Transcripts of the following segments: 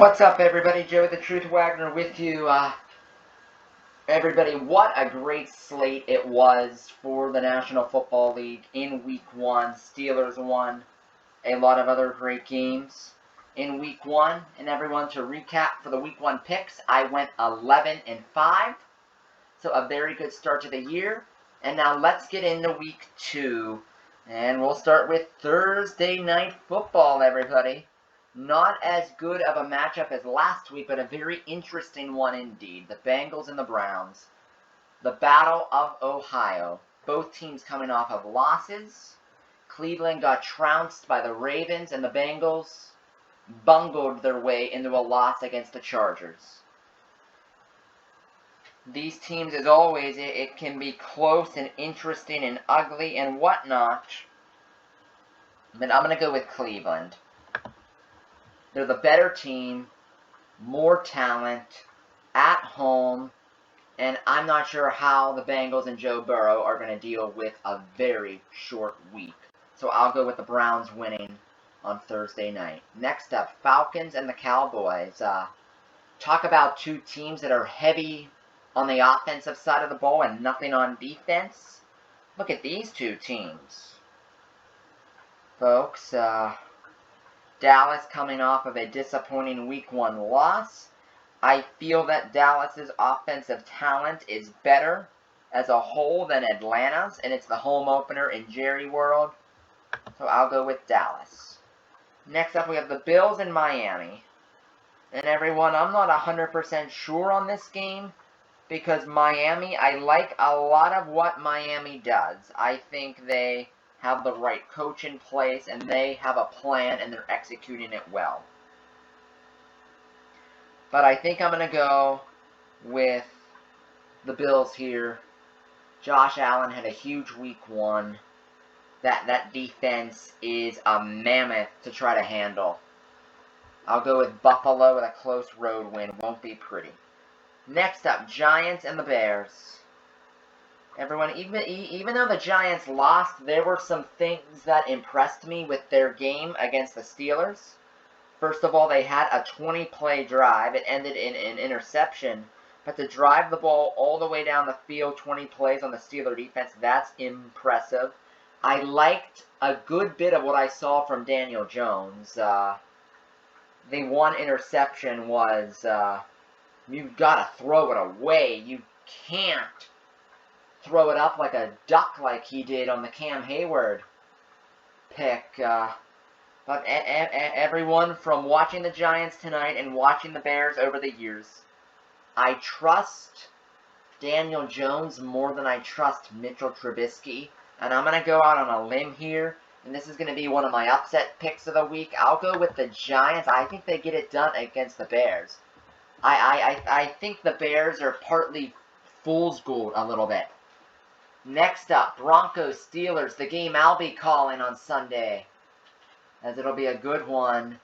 What's up, everybody? Joe the Truth Wagner with you. Everybody, what a great slate it was for the National Football League in Week 1. Steelers won a lot of other great games in Week 1. And everyone, to recap for the Week 1 picks, I went 11-5. So a very good start to the year. And now let's get into Week 2. And we'll start with Thursday Night Football, everybody. Not as good of a matchup as last week, but a very interesting one indeed. The Bengals and the Browns. The Battle of Ohio. Both teams coming off of losses. Cleveland got trounced by the Ravens, and the Bengals bungled their way into a loss against the Chargers. These teams, as always, it can be close and interesting and ugly and whatnot. But I'm going to go with Cleveland. They're the better team, more talent, at home, and I'm not sure how the Bengals and Joe Burrow are going to deal with a very short week. So I'll go with the Browns winning on Thursday night. Next up, Falcons and the Cowboys. Talk about two teams that are heavy on the offensive side of the ball and nothing on defense. Look at these two teams. Folks, Dallas coming off of a disappointing Week 1 loss. I feel that Dallas's offensive talent is better as a whole than Atlanta's, and it's the home opener in Jerry World. So I'll go with Dallas. Next up, we have the Bills and Miami. And everyone, I'm not 100% sure on this game because Miami, I like a lot of what Miami does. I think they have the right coach in place, and they have a plan, and they're executing it well. But I think I'm going to go with the Bills here. Josh Allen had a huge Week 1. That defense is a mammoth to try to handle. I'll go with Buffalo with a close road win. Won't be pretty. Next up, Giants and the Bears. Everyone, even though the Giants lost, there were some things that impressed me with their game against the Steelers. First of all, they had a 20-play drive. It ended in an interception. But to drive the ball all the way down the field, 20 plays on the Steeler defense, that's impressive. I liked a good bit of what I saw from Daniel Jones. The one interception was, you've got to throw it away. You can't throw it up like a duck like he did on the Cam Hayward pick. But everyone, from watching the Giants tonight and watching the Bears over the years, I trust Daniel Jones more than I trust Mitchell Trubisky. And I'm going to go out on a limb here, and this is going to be one of my upset picks of the week. I'll go with the Giants. I think they get it done against the Bears. I think the Bears are partly fool's gold a little bit. Next up, Broncos Steelers, the game I'll be calling on Sunday, as it'll be a good one.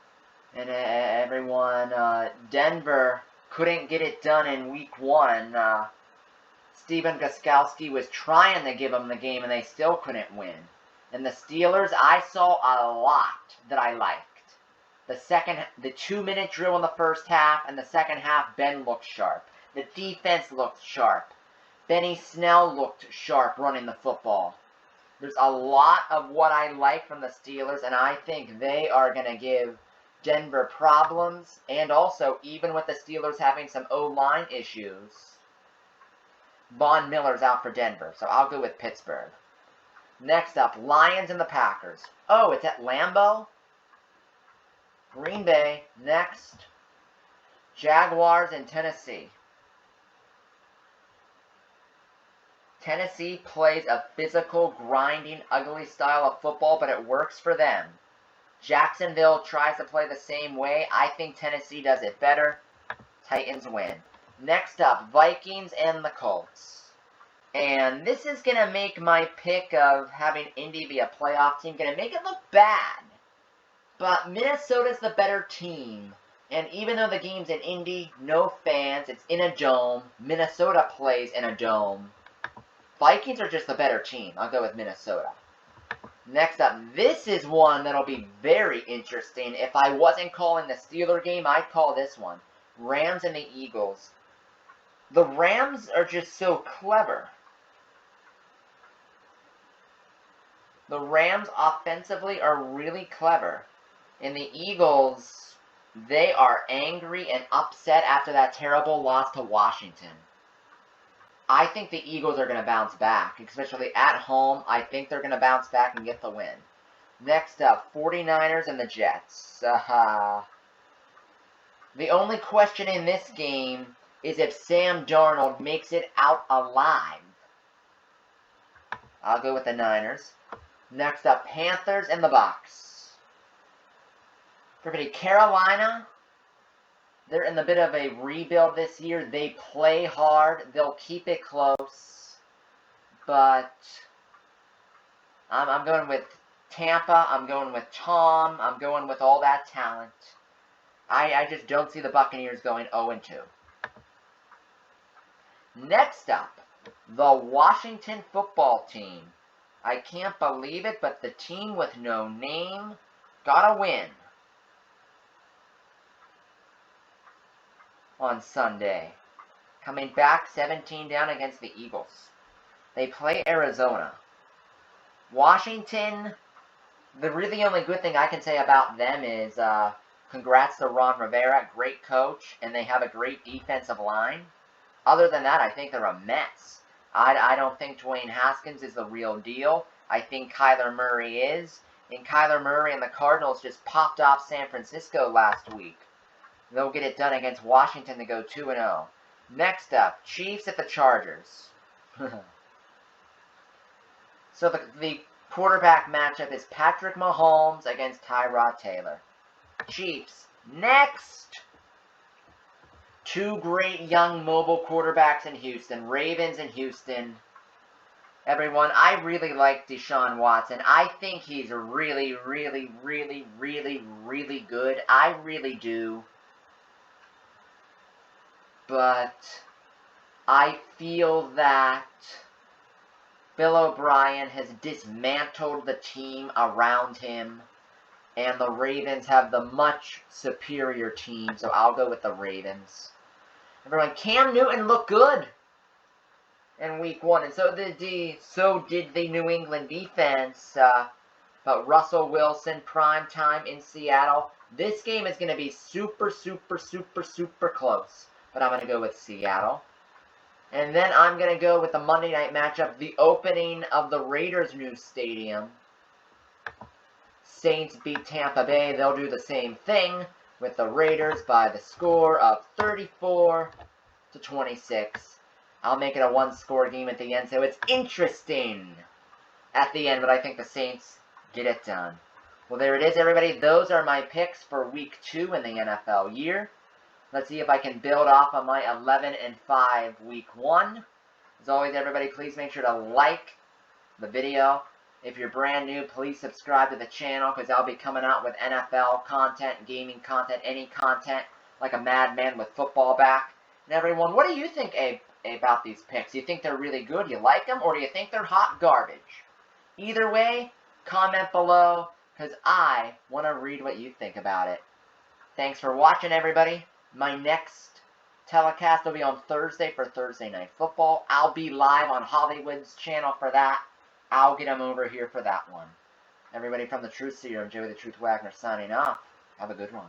And everyone, Denver couldn't get it done in Week 1. Stephen Gostkowski was trying to give them the game, and they still couldn't win. And the Steelers, I saw a lot that I liked. The 2-minute drill in the first half, and the second half, Ben looked sharp. The defense looked sharp. Benny Snell looked sharp running the football. There's a lot of what I like from the Steelers, and I think they are going to give Denver problems. And also, even with the Steelers having some O-line issues, Von Miller's out for Denver, so I'll go with Pittsburgh. Next up, Lions and the Packers. Oh, it's at Lambeau? Green Bay. Next, Jaguars and Tennessee. Tennessee plays a physical, grinding, ugly style of football, but it works for them. Jacksonville tries to play the same way. I think Tennessee does it better. Titans win. Next up, Vikings and the Colts. And this is going to make my pick of having Indy be a playoff team, going to make it look bad. But Minnesota's the better team. And even though the game's in Indy, no fans, it's in a dome. Minnesota plays in a dome. Vikings are just the better team. I'll go with Minnesota. Next up, this is one that'll be very interesting. If I wasn't calling the Steeler game, I'd call this one. Rams and the Eagles. The Rams are just so clever. The Rams offensively are really clever. And the Eagles, they are angry and upset after that terrible loss to Washington. I think the Eagles are going to bounce back, especially at home. I think they're going to bounce back and get the win. Next up, 49ers and the Jets. The only question in this game is if Sam Darnold makes it out alive. I'll go with the Niners. Next up, Panthers and the Bucs. Everybody, Carolina, they're in a bit of a rebuild this year. They play hard. They'll keep it close. But I'm going with Tampa. I'm going with Tom. I'm going with all that talent. I just don't see the Buccaneers going 0-2. Next up, the Washington football team. I can't believe it, but the team with no name got a win on Sunday. Coming back 17 down against the Eagles. They play Arizona. Washington, the really only good thing I can say about them is congrats to Ron Rivera, great coach, and they have a great defensive line. Other than that, I think they're a mess. I don't think Dwayne Haskins is the real deal. I think Kyler Murray is. And Kyler Murray and the Cardinals just popped off San Francisco last week. They'll get it done against Washington to go 2-0. Next up, Chiefs at the Chargers. So the quarterback matchup is Patrick Mahomes against Tyrod Taylor. Chiefs. Next. Two great young mobile quarterbacks in Houston. Ravens in Houston. Everyone, I really like Deshaun Watson. I think he's really, really, really, really, really good. I really do. But I feel that Bill O'Brien has dismantled the team around him. And the Ravens have the much superior team. So I'll go with the Ravens. Everyone, Cam Newton looked good in week 1. And so did the New England defense. But Russell Wilson, prime time in Seattle. This game is going to be super, super, super, super close. But I'm going to go with Seattle. And then I'm going to go with the Monday night matchup. The opening of the Raiders' new stadium. Saints beat Tampa Bay. They'll do the same thing with the Raiders by the score of 34-26. I'll make it a one-score game at the end, so it's interesting at the end, but I think the Saints get it done. Well, there it is, everybody. Those are my picks for Week 2 in the NFL year. Let's see if I can build off on my 11-5 Week 1. As always, everybody, please make sure to like the video. If you're brand new, please subscribe to the channel because I'll be coming out with NFL content, gaming content, any content like a madman with football back. And everyone, what do you think about these picks? Do you think they're really good? You like them? Or do you think they're hot garbage? Either way, comment below because I want to read what you think about it. Thanks for watching, everybody. My next telecast will be on Thursday for Thursday Night Football. I'll be live on Hollywood's channel for that. I'll get them over here for that one. Everybody from the Truth Seer and Joey the Truth Wagner signing off. Have a good one.